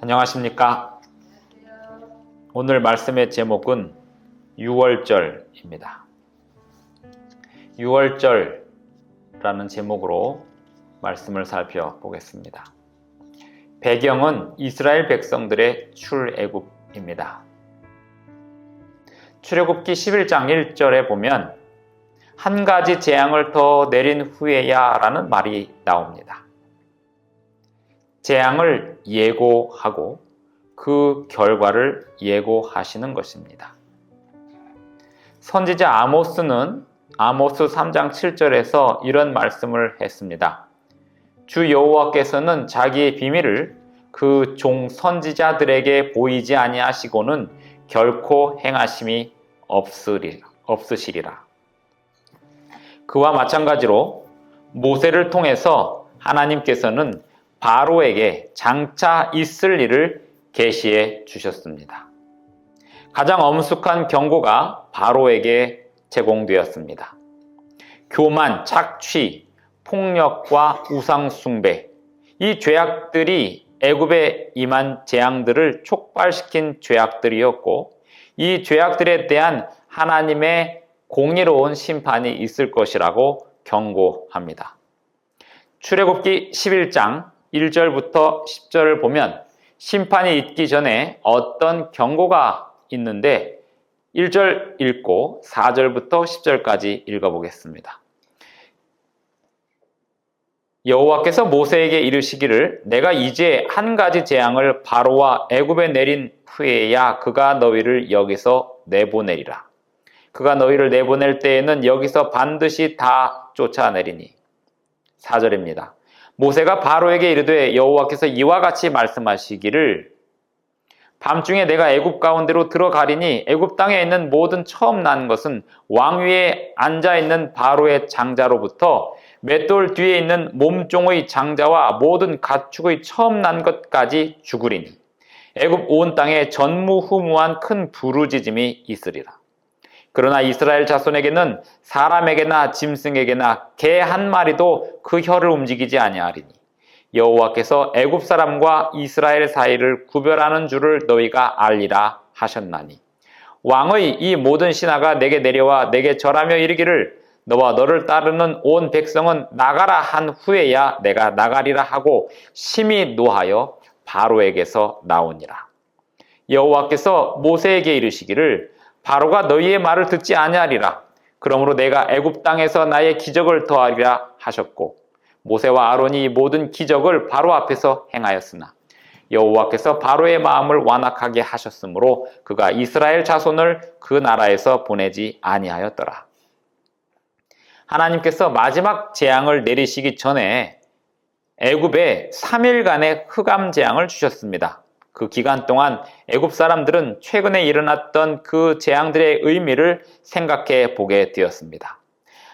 안녕하십니까? 오늘 말씀의 제목은 유월절입니다. 유월절라는 제목으로 말씀을 살펴보겠습니다. 배경은 이스라엘 백성들의 출애굽입니다. 출애굽기 11장 1절에 보면 한 가지 재앙을 더 내린 후에야 라는 말이 나옵니다. 재앙을 예고하고 그 결과를 예고하시는 것입니다. 선지자 아모스는 아모스 3장 7절에서 이런 말씀을 했습니다. 주 여호와께서는 자기의 비밀을 그 종 선지자들에게 보이지 아니하시고는 결코 행하심이 없으시리라. 그와 마찬가지로 모세를 통해서 하나님께서는 바로에게 장차 있을 일을 계시해 주셨습니다. 가장 엄숙한 경고가 바로에게 제공되었습니다. 교만, 착취, 폭력과 우상숭배, 이 죄악들이 애굽에 임한 재앙들을 촉발시킨 죄악들이었고, 이 죄악들에 대한 하나님의 공의로운 심판이 있을 것이라고 경고합니다. 출애굽기 11장 1절부터 10절을 보면 심판이 있기 전에 어떤 경고가 있는데 1절 읽고 4절부터 10절까지 읽어보겠습니다. 여호와께서 모세에게 이르시기를 내가 이제 한 가지 재앙을 바로와 애굽에 내린 후에야 그가 너희를 여기서 내보내리라. 그가 너희를 내보낼 때에는 여기서 반드시 다 쫓아내리니. 4절입니다. 모세가 바로에게 이르되 여호와께서 이와 같이 말씀하시기를 밤중에 내가 애굽 가운데로 들어가리니 애굽 땅에 있는 모든 처음 난 것은 왕위에 앉아있는 바로의 장자로부터 맷돌 뒤에 있는 몸종의 장자와 모든 가축의 처음 난 것까지 죽으리니 애굽 온 땅에 전무후무한 큰 부르짖음이 있으리라. 그러나 이스라엘 자손에게는 사람에게나 짐승에게나 개 한 마리도 그 혀를 움직이지 아니하리니 여호와께서 애굽 사람과 이스라엘 사이를 구별하는 줄을 너희가 알리라 하셨나니 왕의 이 모든 신하가 내게 내려와 내게 절하며 이르기를 너와 너를 따르는 온 백성은 나가라 한 후에야 내가 나가리라 하고 심히 노하여 바로에게서 나오니라. 여호와께서 모세에게 이르시기를 바로가 너희의 말을 듣지 아니하리라. 그러므로 내가 애굽 땅에서 나의 기적을 더하리라 하셨고 모세와 아론이 모든 기적을 바로 앞에서 행하였으나 여호와께서 바로의 마음을 완악하게 하셨으므로 그가 이스라엘 자손을 그 나라에서 보내지 아니하였더라. 하나님께서 마지막 재앙을 내리시기 전에 애굽에 3일간의 흑암 재앙을 주셨습니다. 그 기간 동안 애굽 사람들은 최근에 일어났던 그 재앙들의 의미를 생각해 보게 되었습니다.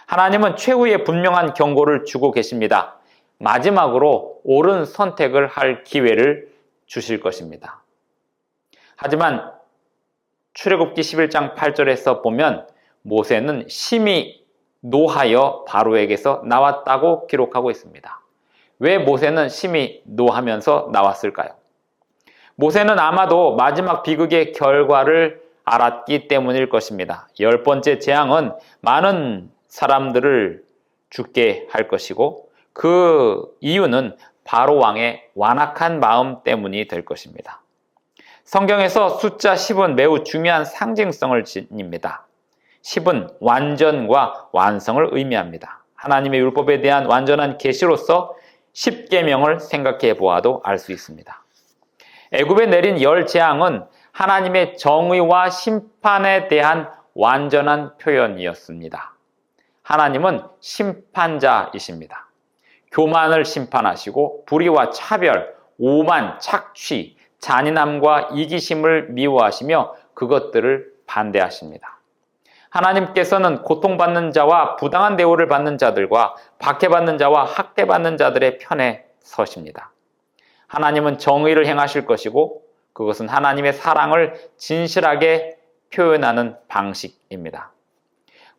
하나님은 최후의 분명한 경고를 주고 계십니다. 마지막으로 옳은 선택을 할 기회를 주실 것입니다. 하지만 출애굽기 11장 8절에서 보면 모세는 심히 노하여 바로에게서 나왔다고 기록하고 있습니다. 왜 모세는 심히 노하면서 나왔을까요? 모세는 아마도 마지막 비극의 결과를 알았기 때문일 것입니다. 10번째 재앙은 많은 사람들을 죽게 할 것이고 그 이유는 바로 왕의 완악한 마음 때문이 될 것입니다. 성경에서 숫자 10은 매우 중요한 상징성을 지닙니다. 10은 완전과 완성을 의미합니다. 하나님의 율법에 대한 완전한 계시로서 10계명을 생각해 보아도 알 수 있습니다. 애굽에 내린 10재앙은 하나님의 정의와 심판에 대한 완전한 표현이었습니다. 하나님은 심판자이십니다. 교만을 심판하시고 불의와 차별, 오만, 착취, 잔인함과 이기심을 미워하시며 그것들을 반대하십니다. 하나님께서는 고통받는 자와 부당한 대우를 받는 자들과 박해받는 자와 학대받는 자들의 편에 서십니다. 하나님은 정의를 행하실 것이고 그것은 하나님의 사랑을 진실하게 표현하는 방식입니다.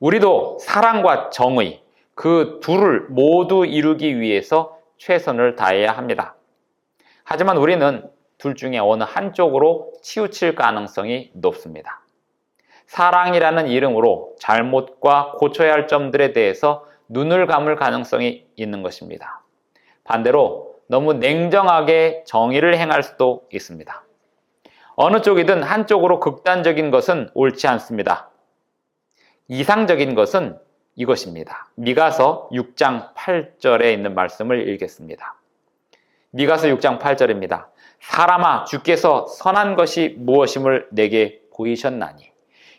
우리도 사랑과 정의, 그 둘을 모두 이루기 위해서 최선을 다해야 합니다. 하지만 우리는 둘 중에 어느 한쪽으로 치우칠 가능성이 높습니다. 사랑이라는 이름으로 잘못과 고쳐야 할 점들에 대해서 눈을 감을 가능성이 있는 것입니다. 반대로 너무 냉정하게 정의를 행할 수도 있습니다. 어느 쪽이든 한쪽으로 극단적인 것은 옳지 않습니다. 이상적인 것은 이것입니다. 미가서 6장 8절에 있는 말씀을 읽겠습니다. 미가서 6장 8절입니다. 사람아, 주께서 선한 것이 무엇임을 내게 보이셨나니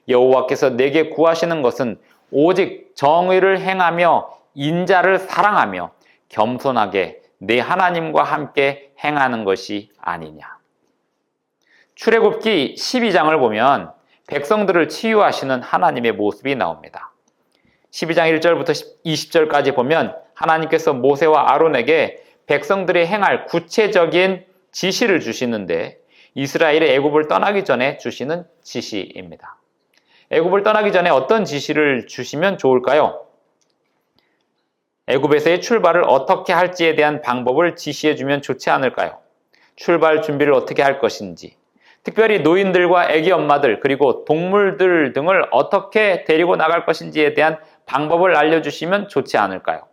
여호와께서 내게 구하시는 것은 오직 정의를 행하며 인자를 사랑하며 겸손하게 내 하나님과 함께 행하는 것이 아니냐. 출애굽기 12장을 보면 백성들을 치유하시는 하나님의 모습이 나옵니다. 12장 1절부터 20절까지 보면 하나님께서 모세와 아론에게 백성들이 행할 구체적인 지시를 주시는데 이스라엘이 애굽을 떠나기 전에 주시는 지시입니다. 애굽을 떠나기 전에 어떤 지시를 주시면 좋을까요? 애굽에서의 출발을 어떻게 할지에 대한 방법을 지시해주면 좋지 않을까요? 출발 준비를 어떻게 할 것인지, 특별히 노인들과 아기 엄마들 그리고 동물들 등을 어떻게 데리고 나갈 것인지에 대한 방법을 알려주시면 좋지 않을까요?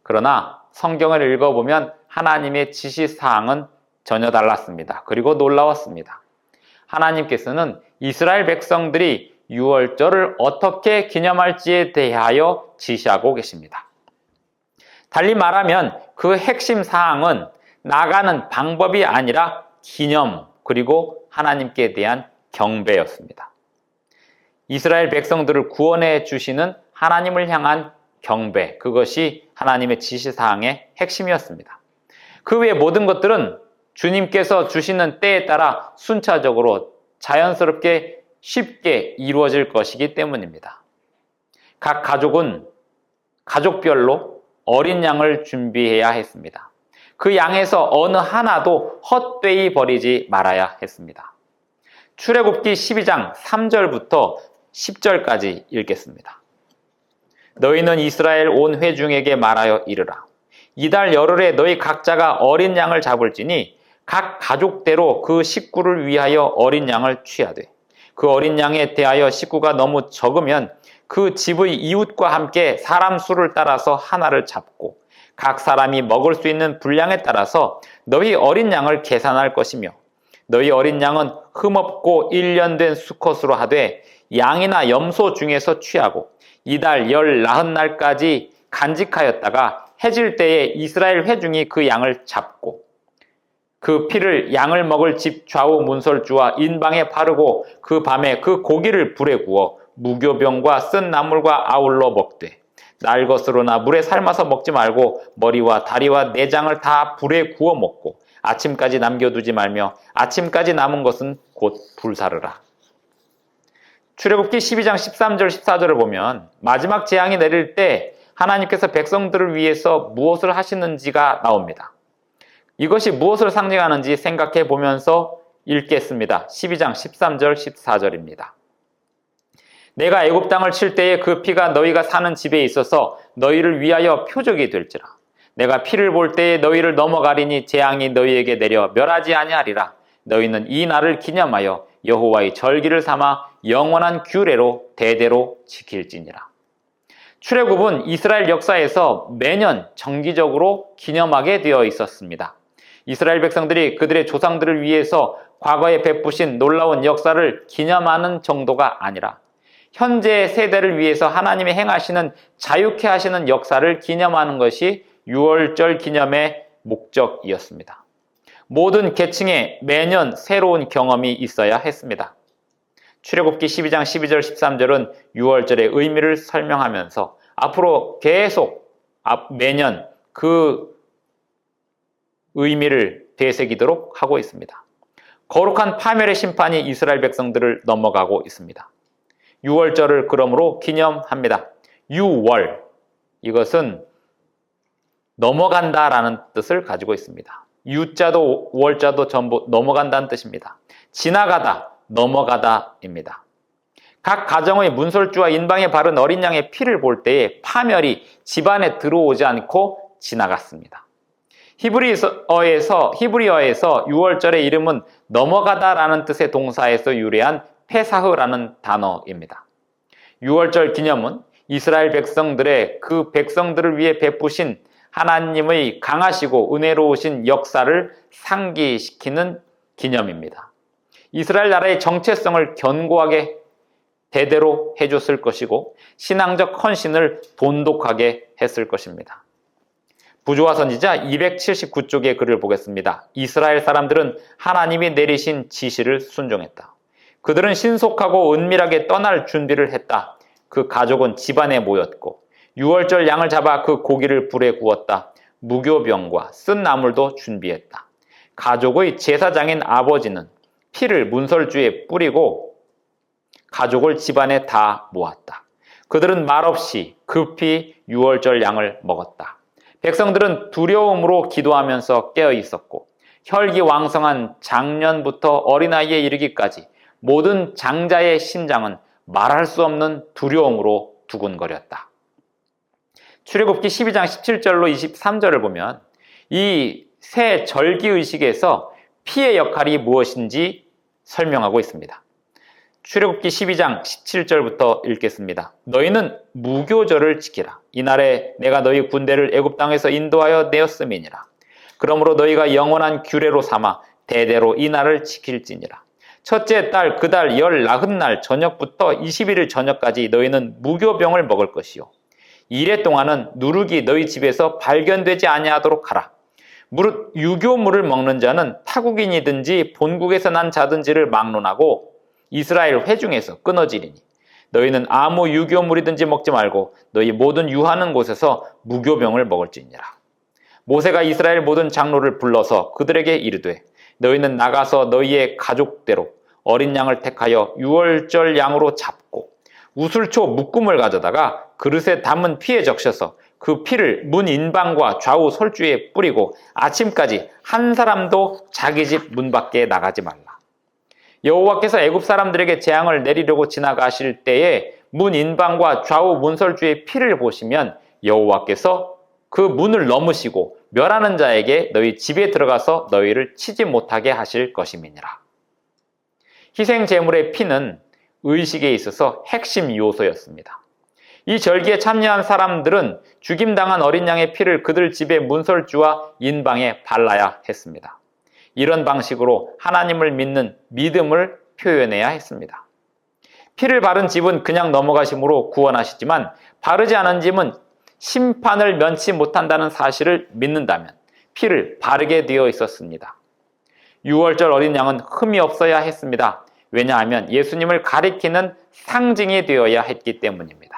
그러나 성경을 읽어보면 하나님의 지시사항은 전혀 달랐습니다. 그리고 놀라웠습니다. 하나님께서는 이스라엘 백성들이 유월절을 어떻게 기념할지에 대하여 지시하고 계십니다. 달리 말하면 그 핵심 사항은 나가는 방법이 아니라 기념 그리고 하나님께 대한 경배였습니다. 이스라엘 백성들을 구원해 주시는 하나님을 향한 경배, 그것이 하나님의 지시사항의 핵심이었습니다. 그 외의 모든 것들은 주님께서 주시는 때에 따라 순차적으로 자연스럽게 쉽게 이루어질 것이기 때문입니다. 각 가족은 가족별로 어린 양을 준비해야 했습니다. 그 양에서 어느 하나도 헛되이 버리지 말아야 했습니다. 출애굽기 12장 3절부터 10절까지 읽겠습니다. 너희는 이스라엘 온 회중에게 말하여 이르라. 이달 열흘에 너희 각자가 어린 양을 잡을지니 각 가족대로 그 식구를 위하여 어린 양을 취하되 그 어린 양에 대하여 식구가 너무 적으면 그 집의 이웃과 함께 사람 수를 따라서 하나를 잡고 각 사람이 먹을 수 있는 분량에 따라서 너희 어린 양을 계산할 것이며 너희 어린 양은 흠없고 1년 된 수컷으로 하되 양이나 염소 중에서 취하고 이달 19날까지 간직하였다가 해질 때에 이스라엘 회중이 그 양을 잡고 그 피를 양을 먹을 집 좌우 문설주와 인방에 바르고 그 밤에 그 고기를 불에 구워 무교병과 쓴 나물과 아울러 먹되 날 것으로나 물에 삶아서 먹지 말고 머리와 다리와 내장을 다 불에 구워 먹고 아침까지 남겨두지 말며 아침까지 남은 것은 곧 불사르라. 출애굽기 12장 13절 14절을 보면 마지막 재앙이 내릴 때 하나님께서 백성들을 위해서 무엇을 하시는지가 나옵니다. 이것이 무엇을 상징하는지 생각해 보면서 읽겠습니다. 12장 13절 14절입니다. 내가 애굽 땅을 칠 때에 그 피가 너희가 사는 집에 있어서 너희를 위하여 표적이 될지라. 내가 피를 볼 때에 너희를 넘어가리니 재앙이 너희에게 내려 멸하지 아니하리라. 너희는 이 날을 기념하여 여호와의 절기를 삼아 영원한 규례로 대대로 지킬지니라. 출애굽은 이스라엘 역사에서 매년 정기적으로 기념하게 되어 있었습니다. 이스라엘 백성들이 그들의 조상들을 위해서 과거에 베푸신 놀라운 역사를 기념하는 정도가 아니라 현재 세대를 위해서 하나님이 행하시는 자유케 하시는 역사를 기념하는 것이 유월절 기념의 목적이었습니다. 모든 계층에 매년 새로운 경험이 있어야 했습니다. 출애굽기 12장 12절 13절은 유월절의 의미를 설명하면서 앞으로 계속 매년 그 의미를 되새기도록 하고 있습니다. 거룩한 파멸의 심판이 이스라엘 백성들을 넘어가고 있습니다. 유월절을 그러므로 기념합니다. 유월, 이것은 넘어간다라는 뜻을 가지고 있습니다. 유자도 월자도 전부 넘어간다는 뜻입니다. 지나가다, 넘어가다입니다. 각 가정의 문설주와 인방에 바른 어린 양의 피를 볼 때에 파멸이 집안에 들어오지 않고 지나갔습니다. 히브리어에서 유월절의 이름은 넘어가다라는 뜻의 동사에서 유래한 페사흐라는 단어입니다. 유월절 기념은 이스라엘 백성들의 그 백성들을 위해 베푸신 하나님의 강하시고 은혜로우신 역사를 상기시키는 기념입니다. 이스라엘 나라의 정체성을 견고하게 대대로 해줬을 것이고 신앙적 헌신을 돈독하게 했을 것입니다. 부조화 선지자 279쪽의 글을 보겠습니다. 이스라엘 사람들은 하나님이 내리신 지시를 순종했다. 그들은 신속하고 은밀하게 떠날 준비를 했다. 그 가족은 집안에 모였고 유월절 양을 잡아 그 고기를 불에 구웠다. 무교병과 쓴 나물도 준비했다. 가족의 제사장인 아버지는 피를 문설주에 뿌리고 가족을 집안에 다 모았다. 그들은 말없이 급히 유월절 양을 먹었다. 백성들은 두려움으로 기도하면서 깨어 있었고 혈기왕성한 장년부터 어린아이에 이르기까지 모든 장자의 심장은 말할 수 없는 두려움으로 두근거렸다. 출애굽기 12장 17절로 23절을 보면 이 새 절기의식에서 피의 역할이 무엇인지 설명하고 있습니다. 출애굽기 12장 17절부터 읽겠습니다. 너희는 무교절을 지키라. 이날에 내가 너희 군대를 애굽 땅에서 인도하여 내었음이니라. 그러므로 너희가 영원한 규례로 삼아 대대로 이 날을 지킬지니라. 첫째 달 그 달 열 나흔날 저녁부터 21일 저녁까지 너희는 무교병을 먹을 것이요. 이래 동안은 누룩이 너희 집에서 발견되지 아니하도록 하라. 무릇 유교물을 먹는 자는 타국인이든지 본국에서 난 자든지를 막론하고 이스라엘 회중에서 끊어지리니 너희는 아무 유교물이든지 먹지 말고 너희 모든 유하는 곳에서 무교병을 먹을지니라. 모세가 이스라엘 모든 장로를 불러서 그들에게 이르되 너희는 나가서 너희의 가족대로 어린 양을 택하여 유월절 양으로 잡고 우슬초 묶음을 가져다가 그릇에 담은 피에 적셔서 그 피를 문 인방과 좌우 솔주에 뿌리고 아침까지 한 사람도 자기 집 문 밖에 나가지 말라. 여호와께서 애굽 사람들에게 재앙을 내리려고 지나가실 때에 문 인방과 좌우 문설주의 피를 보시면 여호와께서 그 문을 넘으시고 멸하는 자에게 너희 집에 들어가서 너희를 치지 못하게 하실 것임이니라. 희생 제물의 피는 의식에 있어서 핵심 요소였습니다. 이 절기에 참여한 사람들은 죽임당한 어린 양의 피를 그들 집의 문설주와 인방에 발라야 했습니다. 이런 방식으로 하나님을 믿는 믿음을 표현해야 했습니다. 피를 바른 집은 그냥 넘어가심으로 구원하시지만 바르지 않은 집은 심판을 면치 못한다는 사실을 믿는다면 피를 바르게 되어 있었습니다. 유월절 어린 양은 흠이 없어야 했습니다. 왜냐하면 예수님을 가리키는 상징이 되어야 했기 때문입니다.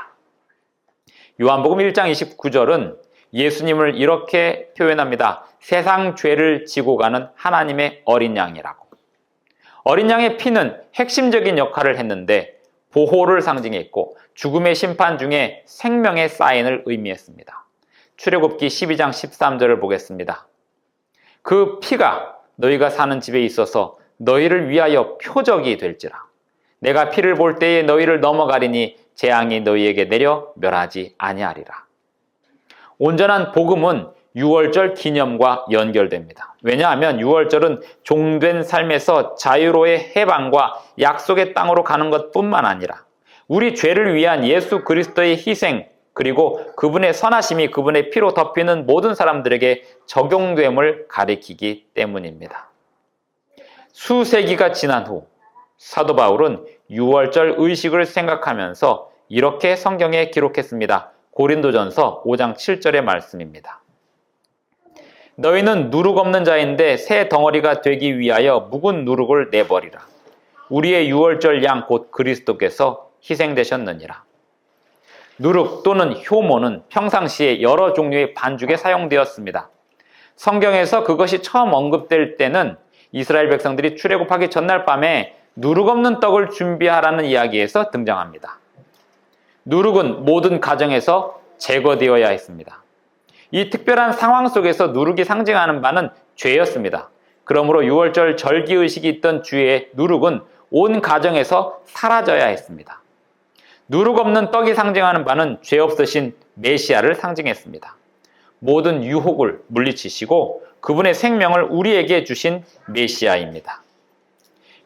요한복음 1장 29절은 예수님을 이렇게 표현합니다. 세상 죄를 지고 가는 하나님의 어린 양이라고. 어린 양의 피는 핵심적인 역할을 했는데 보호를 상징했고 죽음의 심판 중에 생명의 사인을 의미했습니다. 출애굽기 12장 13절을 보겠습니다. 그 피가 너희가 사는 집에 있어서 너희를 위하여 표적이 될지라. 내가 피를 볼 때에 너희를 넘어가리니 재앙이 너희에게 내려 멸하지 아니하리라. 온전한 복음은 유월절 기념과 연결됩니다. 왜냐하면 유월절은 종된 삶에서 자유로의 해방과 약속의 땅으로 가는 것뿐만 아니라 우리 죄를 위한 예수 그리스도의 희생 그리고 그분의 선하심이 그분의 피로 덮이는 모든 사람들에게 적용됨을 가리키기 때문입니다. 수세기가 지난 후 사도 바울은 유월절 의식을 생각하면서 이렇게 성경에 기록했습니다. 고린도전서 5장 7절의 말씀입니다. 너희는 누룩 없는 자인데 새 덩어리가 되기 위하여 묵은 누룩을 내버리라. 우리의 유월절 양 곧 그리스도께서 희생되셨느니라. 누룩 또는 효모는 평상시에 여러 종류의 반죽에 사용되었습니다. 성경에서 그것이 처음 언급될 때는 이스라엘 백성들이 출애굽하기 전날 밤에 누룩 없는 떡을 준비하라는 이야기에서 등장합니다. 누룩은 모든 가정에서 제거되어야 했습니다. 이 특별한 상황 속에서 누룩이 상징하는 바는 죄였습니다. 그러므로 유월절 절기의식이 있던 주에 누룩은 온 가정에서 사라져야 했습니다. 누룩 없는 떡이 상징하는 바는 죄 없으신 메시아를 상징했습니다. 모든 유혹을 물리치시고 그분의 생명을 우리에게 주신 메시아입니다.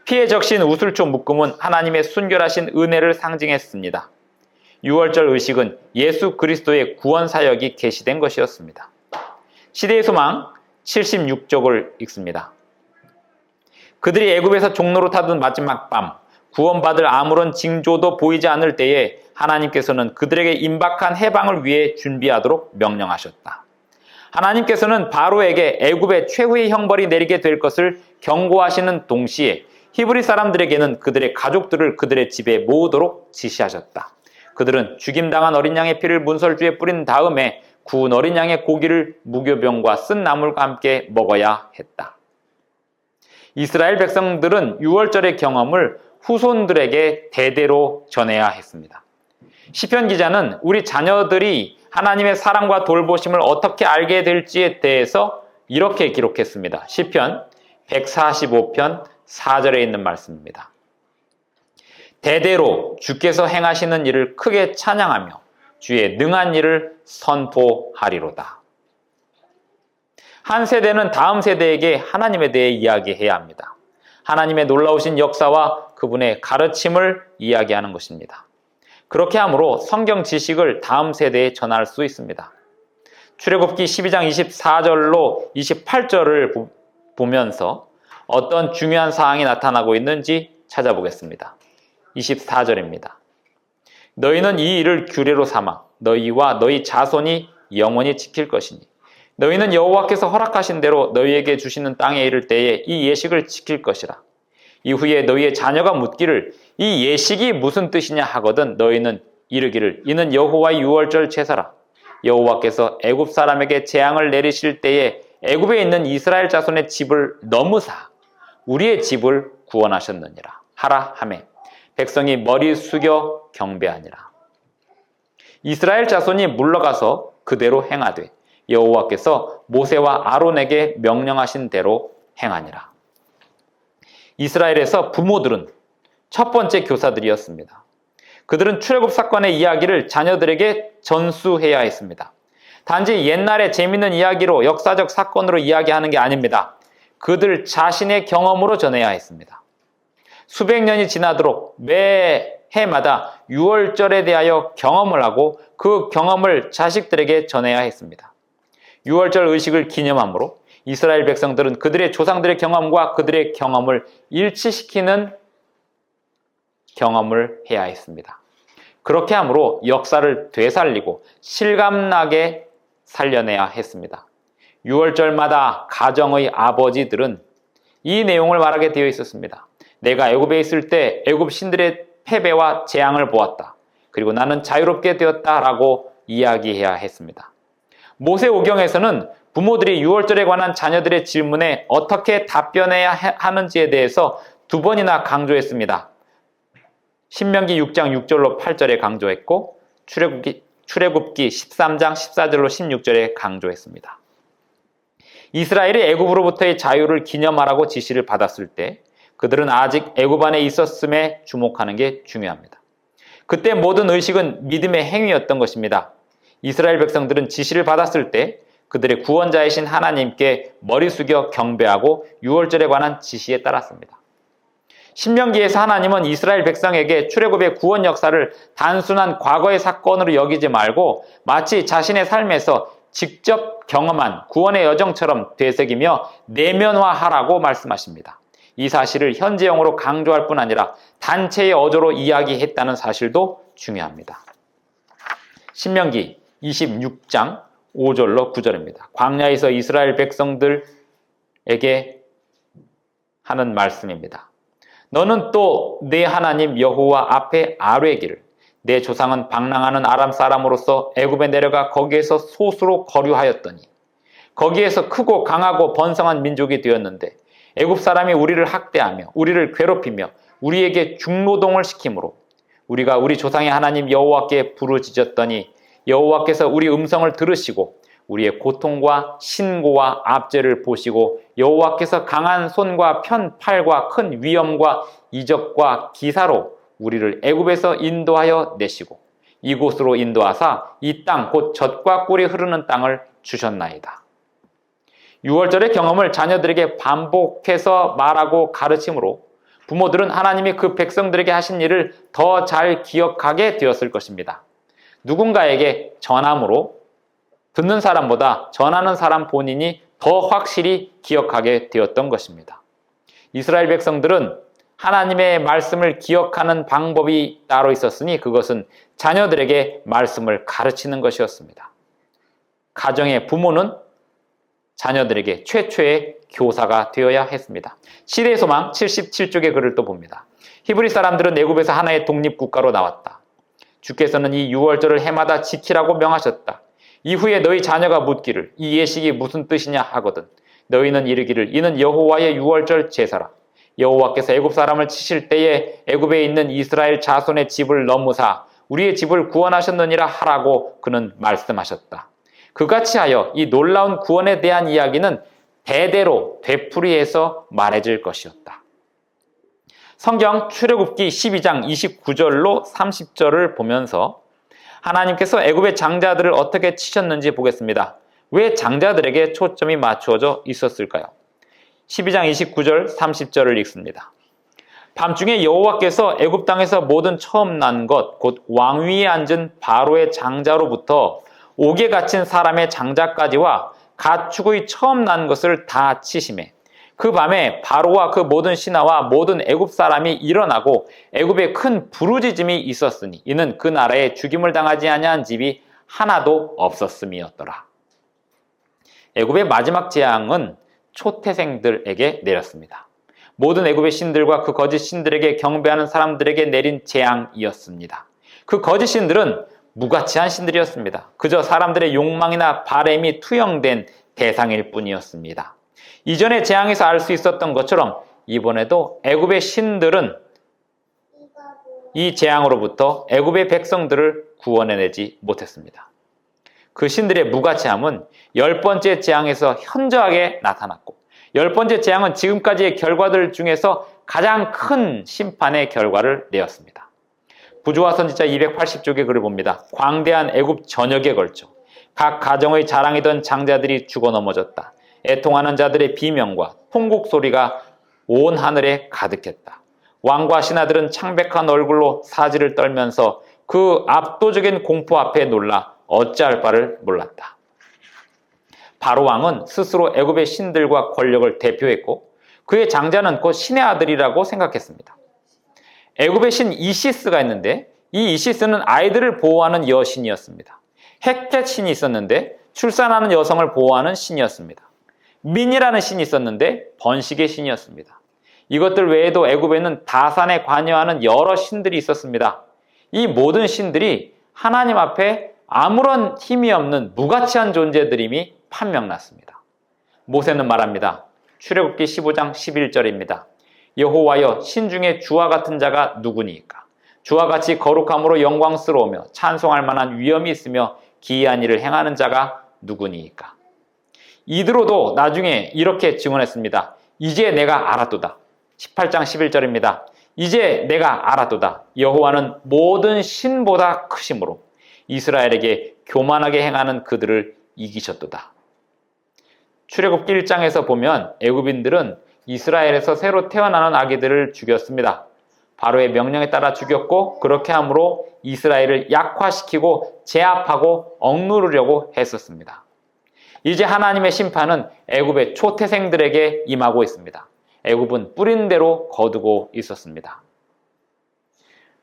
피에 적신 우슬초 묶음은 하나님의 순결하신 은혜를 상징했습니다. 유월절 의식은 예수 그리스도의 구원 사역이 계시된 것이었습니다. 시대의 소망 76쪽을 읽습니다. 그들이 애굽에서 종로로 타던 마지막 밤, 구원받을 아무런 징조도 보이지 않을 때에 하나님께서는 그들에게 임박한 해방을 위해 준비하도록 명령하셨다. 하나님께서는 바로에게 애굽의 최후의 형벌이 내리게 될 것을 경고하시는 동시에 히브리 사람들에게는 그들의 가족들을 그들의 집에 모으도록 지시하셨다. 그들은 죽임당한 어린 양의 피를 문설주에 뿌린 다음에 구운 어린 양의 고기를 무교병과 쓴 나물과 함께 먹어야 했다. 이스라엘 백성들은 유월절의 경험을 후손들에게 대대로 전해야 했습니다. 시편 기자는 우리 자녀들이 하나님의 사랑과 돌보심을 어떻게 알게 될지에 대해서 이렇게 기록했습니다. 시편 145편 4절에 있는 말씀입니다. 대대로 주께서 행하시는 일을 크게 찬양하며 주의 능한 일을 선포하리로다. 한 세대는 다음 세대에게 하나님에 대해 이야기해야 합니다. 하나님의 놀라우신 역사와 그분의 가르침을 이야기하는 것입니다. 그렇게 함으로 성경 지식을 다음 세대에 전할 수 있습니다. 출애굽기 12장 24절로 28절을 보면서 어떤 중요한 사항이 나타나고 있는지 찾아보겠습니다. 24절입니다. 너희는 이 일을 규례로 삼아 너희와 너희 자손이 영원히 지킬 것이니 너희는 여호와께서 허락하신 대로 너희에게 주시는 땅에 이를 때에 이 예식을 지킬 것이라. 이후에 너희의 자녀가 묻기를 이 예식이 무슨 뜻이냐 하거든 너희는 이르기를 이는 여호와의 유월절 제사라. 여호와께서 애굽 사람에게 재앙을 내리실 때에 애굽에 있는 이스라엘 자손의 집을 넘으사 우리의 집을 구원하셨느니라 하라 하매 백성이 머리 숙여 경배하니라. 이스라엘 자손이 물러가서 그대로 행하되 여호와께서 모세와 아론에게 명령하신 대로 행하니라. 이스라엘에서 부모들은 첫 번째 교사들이었습니다. 그들은 출애굽 사건의 이야기를 자녀들에게 전수해야 했습니다. 단지 옛날의 재미있는 이야기로 역사적 사건으로 이야기하는 게 아닙니다. 그들 자신의 경험으로 전해야 했습니다. 수백 년이 지나도록 매 해마다 유월절에 대하여 경험을 하고 그 경험을 자식들에게 전해야 했습니다. 유월절 의식을 기념함으로 이스라엘 백성들은 그들의 조상들의 경험과 그들의 경험을 일치시키는 경험을 해야 했습니다. 그렇게 함으로 역사를 되살리고 실감나게 살려내야 했습니다. 유월절마다 가정의 아버지들은 이 내용을 말하게 되어 있었습니다. 내가 애굽에 있을 때 애굽 신들의 패배와 재앙을 보았다. 그리고 나는 자유롭게 되었다라고 이야기해야 했습니다. 모세오경에서는 부모들이 유월절에 관한 자녀들의 질문에 어떻게 답변해야 하는지에 대해서 두 번이나 강조했습니다. 신명기 6장 6절로 8절에 강조했고 출애굽기 13장 14절로 16절에 강조했습니다. 이스라엘이 애굽으로부터의 자유를 기념하라고 지시를 받았을 때 그들은 아직 애굽 안에 있었음에 주목하는 게 중요합니다. 그때 모든 의식은 믿음의 행위였던 것입니다. 이스라엘 백성들은 지시를 받았을 때 그들의 구원자이신 하나님께 머리 숙여 경배하고 유월절에 관한 지시에 따랐습니다. 신명기에서 하나님은 이스라엘 백성에게 출애굽의 구원 역사를 단순한 과거의 사건으로 여기지 말고 마치 자신의 삶에서 직접 경험한 구원의 여정처럼 되새기며 내면화하라고 말씀하십니다. 이 사실을 현재형으로 강조할 뿐 아니라 단체의 어조로 이야기했다는 사실도 중요합니다. 신명기 26장 5절로 9절입니다. 광야에서 이스라엘 백성들에게 하는 말씀입니다. 너는 또 내 하나님 여호와 앞에 아뢰기를 내 조상은 방랑하는 아람 사람으로서 애굽에 내려가 거기에서 소수로 거류하였더니 거기에서 크고 강하고 번성한 민족이 되었는데 애굽 사람이 우리를 학대하며 우리를 괴롭히며 우리에게 중노동을 시키므로 우리가 우리 조상의 하나님 여호와께 부르짖었더니 여호와께서 우리 음성을 들으시고 우리의 고통과 신고와 압제를 보시고 여호와께서 강한 손과 편팔과 큰 위엄과 이적과 기사로 우리를 애굽에서 인도하여 내시고 이곳으로 인도하사 이 땅 곧 젖과 꿀이 흐르는 땅을 주셨나이다. 유월절의 경험을 자녀들에게 반복해서 말하고 가르침으로 부모들은 하나님이 그 백성들에게 하신 일을 더 잘 기억하게 되었을 것입니다. 누군가에게 전함으로 듣는 사람보다 전하는 사람 본인이 더 확실히 기억하게 되었던 것입니다. 이스라엘 백성들은 하나님의 말씀을 기억하는 방법이 따로 있었으니 그것은 자녀들에게 말씀을 가르치는 것이었습니다. 가정의 부모는 자녀들에게 최초의 교사가 되어야 했습니다. 시대의 소망 77쪽의 글을 또 봅니다. 히브리 사람들은 애굽에서 하나의 독립국가로 나왔다. 주께서는 이 유월절을 해마다 지키라고 명하셨다. 이후에 너희 자녀가 묻기를 이 예식이 무슨 뜻이냐 하거든 너희는 이르기를 이는 여호와의 유월절 제사라. 여호와께서 애굽 사람을 치실 때에 애굽에 있는 이스라엘 자손의 집을 넘으사 우리의 집을 구원하셨느니라 하라고 그는 말씀하셨다. 그같이 하여 이 놀라운 구원에 대한 이야기는 대대로 되풀이해서 말해질 것이었다. 성경 출애굽기 12장 29절로 30절을 보면서 하나님께서 애굽의 장자들을 어떻게 치셨는지 보겠습니다. 왜 장자들에게 초점이 맞추어져 있었을까요? 12장 29절 30절을 읽습니다. 밤중에 여호와께서 애굽 땅에서 모든 처음 난 것 곧 왕위에 앉은 바로의 장자로부터 옥에 갇힌 사람의 장자까지와 가축의 처음 난 것을 다 치시매 그 밤에 바로와 그 모든 신하와 모든 애굽 사람이 일어나고 애굽에 큰 부르짖음이 있었으니 이는 그 나라에 죽임을 당하지 아니한 집이 하나도 없었음이었더라. 애굽의 마지막 재앙은 초태생들에게 내렸습니다. 모든 애굽의 신들과 그 거짓 신들에게 경배하는 사람들에게 내린 재앙이었습니다. 그 거짓 신들은 무가치한 신들이었습니다. 그저 사람들의 욕망이나 바램이 투영된 대상일 뿐이었습니다. 이전의 재앙에서 알 수 있었던 것처럼 이번에도 애굽의 신들은 이 재앙으로부터 애굽의 백성들을 구원해내지 못했습니다. 그 신들의 무가치함은 10번째 재앙에서 현저하게 나타났고 10번째 재앙은 지금까지의 결과들 중에서 가장 큰 심판의 결과를 내었습니다. 부조와 선지자 280쪽의 글을 봅니다. 광대한 애굽 전역에 걸쳐 각 가정의 자랑이던 장자들이 죽어 넘어졌다. 애통하는 자들의 비명과 통곡 소리가 온 하늘에 가득했다. 왕과 신하들은 창백한 얼굴로 사지를 떨면서 그 압도적인 공포 앞에 놀라 어찌할 바를 몰랐다. 바로 왕은 스스로 애굽의 신들과 권력을 대표했고 그의 장자는 곧 신의 아들이라고 생각했습니다. 애굽의 신 이시스가 있는데 이 이시스는 아이들을 보호하는 여신이었습니다. 헷켓 신이 있었는데 출산하는 여성을 보호하는 신이었습니다. 민이라는 신이 있었는데 번식의 신이었습니다. 이것들 외에도 애굽에는 다산에 관여하는 여러 신들이 있었습니다. 이 모든 신들이 하나님 앞에 아무런 힘이 없는 무가치한 존재들임이 판명났습니다. 모세는 말합니다. 출애굽기 15장 11절입니다. 여호와여 신 중에 주와 같은 자가 누구니이까? 주와 같이 거룩함으로 영광스러우며 찬송할 만한 위엄이 있으며 기이한 일을 행하는 자가 누구니이까? 이드로도 나중에 이렇게 증언했습니다. 이제 내가 알았도다. 18장 11절입니다. 이제 내가 알았도다. 여호와는 모든 신보다 크심으로 이스라엘에게 교만하게 행하는 그들을 이기셨도다. 출애굽기 1장에서 보면 애굽인들은 이스라엘에서 새로 태어나는 아기들을 죽였습니다. 바로의 명령에 따라 죽였고 그렇게 함으로 이스라엘을 약화시키고 제압하고 억누르려고 했었습니다. 이제 하나님의 심판은 애굽의 초태생들에게 임하고 있습니다. 애굽은 뿌린 대로 거두고 있었습니다.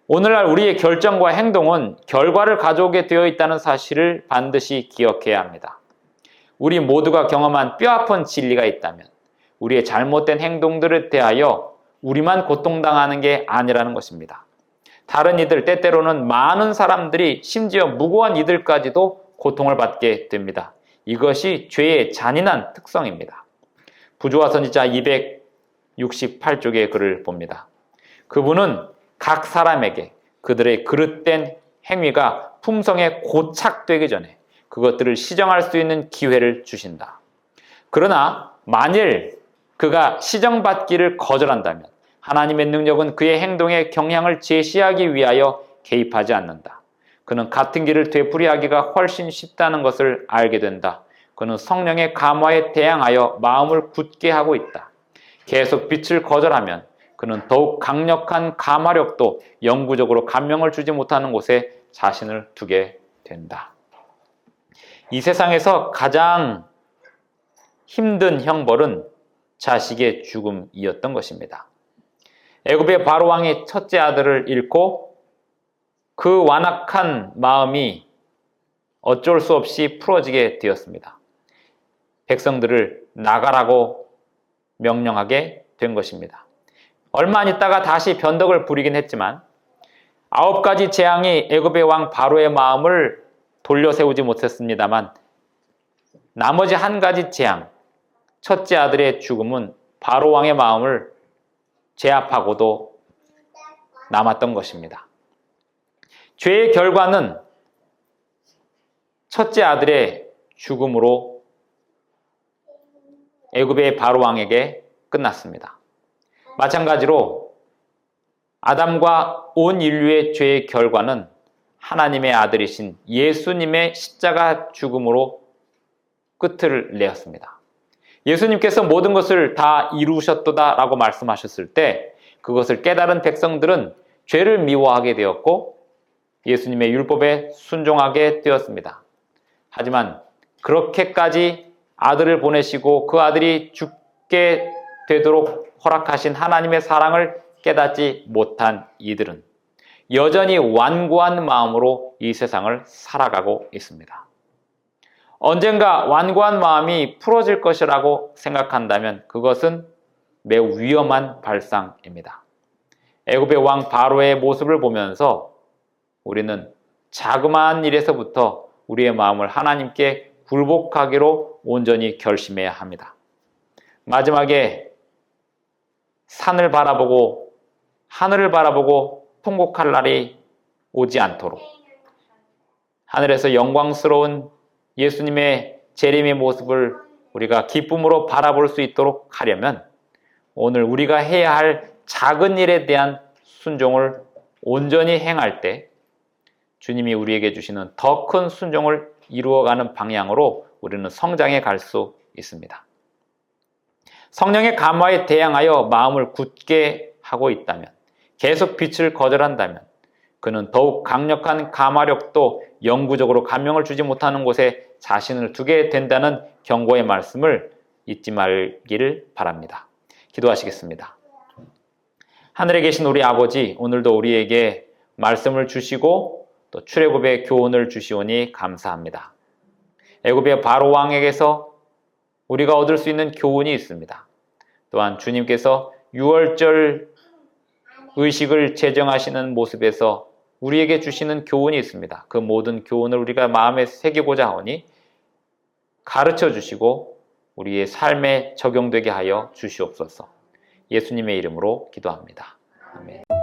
오늘날 우리의 결정과 행동은 결과를 가져오게 되어 있다는 사실을 반드시 기억해야 합니다. 우리 모두가 경험한 뼈아픈 진리가 있다면 우리의 잘못된 행동들에 대하여 우리만 고통당하는 게 아니라는 것입니다. 다른 이들, 때때로는 많은 사람들이 심지어 무고한 이들까지도 고통을 받게 됩니다. 이것이 죄의 잔인한 특성입니다. 부조와 선지자 268쪽의 글을 봅니다. 그분은 각 사람에게 그들의 그릇된 행위가 품성에 고착되기 전에 그것들을 시정할 수 있는 기회를 주신다. 그러나 만일 그가 시정받기를 거절한다면 하나님의 능력은 그의 행동에 경향을 제시하기 위하여 개입하지 않는다. 그는 같은 길을 되풀이하기가 훨씬 쉽다는 것을 알게 된다. 그는 성령의 감화에 대항하여 마음을 굳게 하고 있다. 계속 빛을 거절하면 그는 더욱 강력한 감화력도 영구적으로 감명을 주지 못하는 곳에 자신을 두게 된다. 이 세상에서 가장 힘든 형벌은 자식의 죽음이었던 것입니다. 애굽의 바로 왕이 첫째 아들을 잃고 그 완악한 마음이 어쩔 수 없이 풀어지게 되었습니다. 백성들을 나가라고 명령하게 된 것입니다. 얼마 안 있다가 다시 변덕을 부리긴 했지만 9가지 재앙이 애굽의 왕 바로의 마음을 돌려 세우지 못했습니다만 나머지 한 가지 재앙, 첫째 아들의 죽음은 바로 왕의 마음을 제압하고도 남았던 것입니다. 죄의 결과는 첫째 아들의 죽음으로 애굽의 바로 왕에게 끝났습니다. 마찬가지로 아담과 온 인류의 죄의 결과는 하나님의 아들이신 예수님의 십자가 죽음으로 끝을 내었습니다. 예수님께서 모든 것을 다 이루셨도다 라고 말씀하셨을 때 그것을 깨달은 백성들은 죄를 미워하게 되었고 예수님의 율법에 순종하게 되었습니다. 하지만 그렇게까지 아들을 보내시고 그 아들이 죽게 되도록 허락하신 하나님의 사랑을 깨닫지 못한 이들은 여전히 완고한 마음으로 이 세상을 살아가고 있습니다. 언젠가 완고한 마음이 풀어질 것이라고 생각한다면 그것은 매우 위험한 발상입니다. 애굽의 왕 바로의 모습을 보면서 우리는 자그마한 일에서부터 우리의 마음을 하나님께 굴복하기로 온전히 결심해야 합니다. 마지막에 산을 바라보고 하늘을 바라보고 통곡할 날이 오지 않도록 하늘에서 영광스러운 예수님의 재림의 모습을 우리가 기쁨으로 바라볼 수 있도록 하려면 오늘 우리가 해야 할 작은 일에 대한 순종을 온전히 행할 때 주님이 우리에게 주시는 더 큰 순종을 이루어가는 방향으로 우리는 성장해 갈 수 있습니다. 성령의 감화에 대항하여 마음을 굳게 하고 있다면, 계속 빛을 거절한다면 그는 더욱 강력한 감화력도 영구적으로 감명을 주지 못하는 곳에 자신을 두게 된다는 경고의 말씀을 잊지 말기를 바랍니다. 기도하시겠습니다. 하늘에 계신 우리 아버지, 오늘도 우리에게 말씀을 주시고 또 출애굽의 교훈을 주시오니 감사합니다. 애굽의 바로 왕에게서 우리가 얻을 수 있는 교훈이 있습니다. 또한 주님께서 유월절 의식을 제정하시는 모습에서 우리에게 주시는 교훈이 있습니다. 그 모든 교훈을 우리가 마음에 새기고자 하오니 가르쳐 주시고 우리의 삶에 적용되게 하여 주시옵소서. 예수님의 이름으로 기도합니다. 아멘.